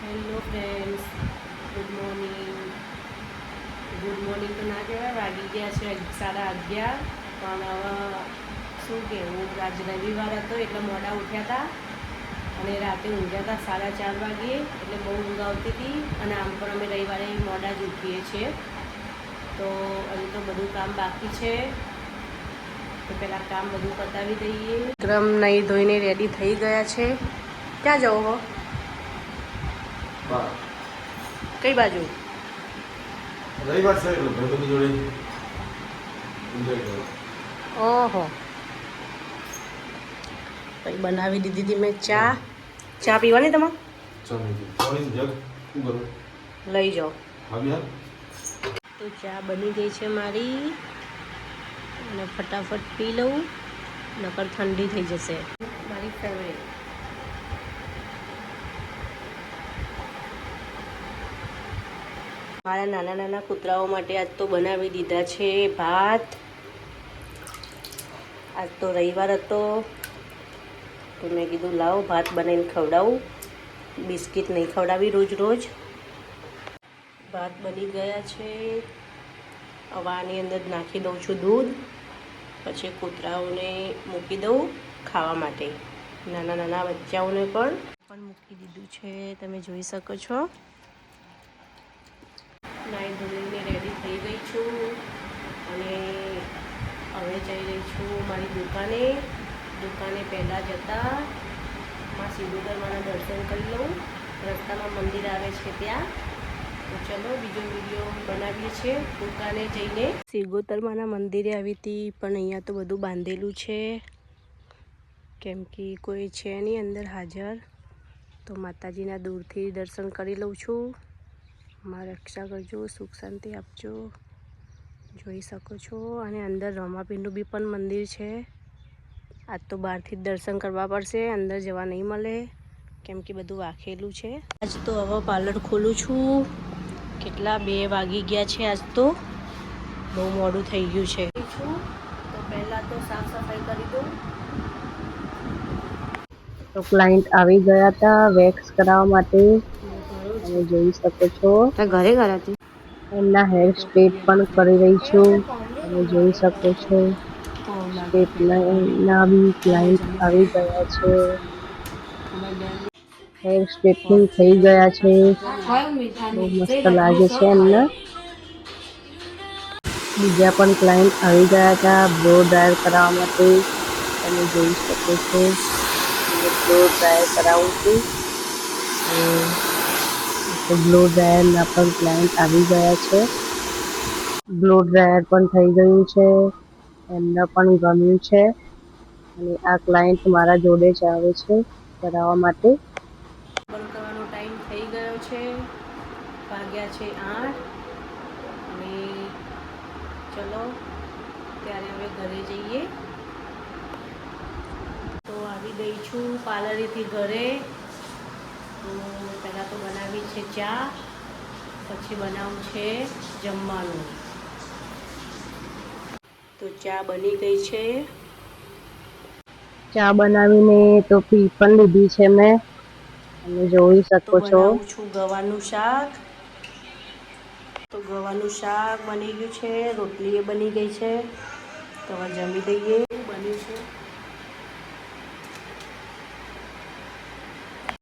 Hello friends, good morning તો ના કહેવાય, વાગી ગયા છે 11:30. પણ હવે શું કહેવું, આજ રવિવાર હતો એટલે મોડા ઉઠ્યા હતા અને રાતે ઊંઘ્યા હતા 4:30 વાગે, એટલે બહુ ઊંઘ આવતી હતી. અને આમ પણ અમે રવિવારે મોડા જ ઉઠીએ છીએ, તો હજુ તો બધું કામ બાકી છે. તો પહેલાં કામ બધું પતાવી દઈએ. વિક્રમ નહીં ધોઈને રેડી થઈ ગયા છે. ક્યાં જવો હો? કઈ બાજુ? રવિવાર છે એટલે ભાઈબંધ જોડે એન્જોય કરો. ઓહો, પછી બનાવી દીધી હતી મેં ચા. ચા પીવાની તમારે? પાણીની જગ શું કરું? લઈ જાઓ. હા યાર. તો ચા બની ગઈ છે મારી, અને ફટાફટ પી લઉં, નકર ઠંડી થઈ જશે. મારી ફેવરેટ. મારા નાના નાના કૂતરાઓ માટે આજ તો બનાવી દીધા છે ભાત. આજ તો રવિવાર હતો, તો મેં કીધું લાવો ભાત બનાવીને ખવડાવું. બિસ્કિટ નહીં ખવડાવી રોજ રોજ. ભાત બની ગયા છે. હવે આની અંદર નાખી દઉં છું દૂધ, પછી કૂતરાઓને મૂકી દઉં ખાવા માટે. નાના નાના બચ્ચાઓને પણ મૂકી દીધું છે, તમે જોઈ શકો છો. નાઈ ધોઈને રેડી થઈ ગઈ છું અને હવે જઈ રહી છું મારી દુકાને પહેલાં જતાં માં સિંધુદરમાના દર્શન કરી લઉં. રસ્તામાં મંદિર આવે છે ત્યાં. તો ચલો બીજો વિડીયો બનાવીએ છીએ દુકાને જઈને. સિંગોતરમાના મંદિરે આવી હતી, પણ અહીંયા તો બધું બાંધેલું છે, કેમ કે કોઈ છે નહીં અંદર હાજર. તો માતાજીના દૂરથી દર્શન કરી લઉં છું. મારી રક્ષા કરજો, સુખ શાંતિ આપજો. જોઈ શકો છો. અને અંદર રમાપીરનું બી પણ મંદિર છે. આજ તો બહારથી જ દર્શન કરવા પડશે, અંદર જવા નહીં મળે, કેમ કે બધું વાખેલું છે. આજ તો હવે પાર્લર ખોલું છું. કેટલા 2 વાગી ગયા છે. આજ તો બહુ મોડું થઈ ગયું છે. તો પહેલાં તો સાફ સફાઈ કરી દઉં. તો ક્લાયન્ટ આવી ગયા હતા વેક્સ કરાવવા માટે. તમે જોઈ શકો છો. ઘરે ગયા હતી. એમના હેર સ્ટ્રેટ પણ કરી રહી છું. તમે જોઈ શકો છો. સ્ટ્રેટના બી ક્લાયન્ટ આવી ગયા છે. હેર સ્ટ્રેટનિંગ થઈ ગયા છે. બહુ મસ્ત લાગે છે એમને. બીજા પણ ક્લાયન્ટ આવી ગયા હતા બ્લો ડ્રાયર કરાવવા માટે. તમે જોઈ શકો છો. બ્લો ડ્રાયર કરાવું છું. બ્લો ડ્રાયરના પણ ક્લાયન્ટ આવી ગયા છે. બ્લો ડ્રાયર પણ થઈ ગયું છે. એમને પણ ગમ્યું છે. અને આ ક્લાયન્ટ મારા જોડે જ આવે છે કરાવવા માટે. બંધ કરવાનો ટાઈમ થઈ ગયો છે. વાગ્યા છે 8. અને ચલો ત્યારે હવે ઘરે જઈએ. તો આવી ગઈ છું પાર્લરેથી ઘરે. તો પહેલાં તો બનાવી છે ચા, પછી બનાવું છે જમવાનું. તો ચા બની ગઈ છે. ચા બનાવીને તો પી પણ લીધી છે મેં. તમે જોઈ તો શકો છો. બનાવું છું ગવાનું શાક. તો ગવાનું શાક બની ગયું છે, રોટલી એ બની ગઈ છે. તો હવે જમી લઈએ. બન્યું છે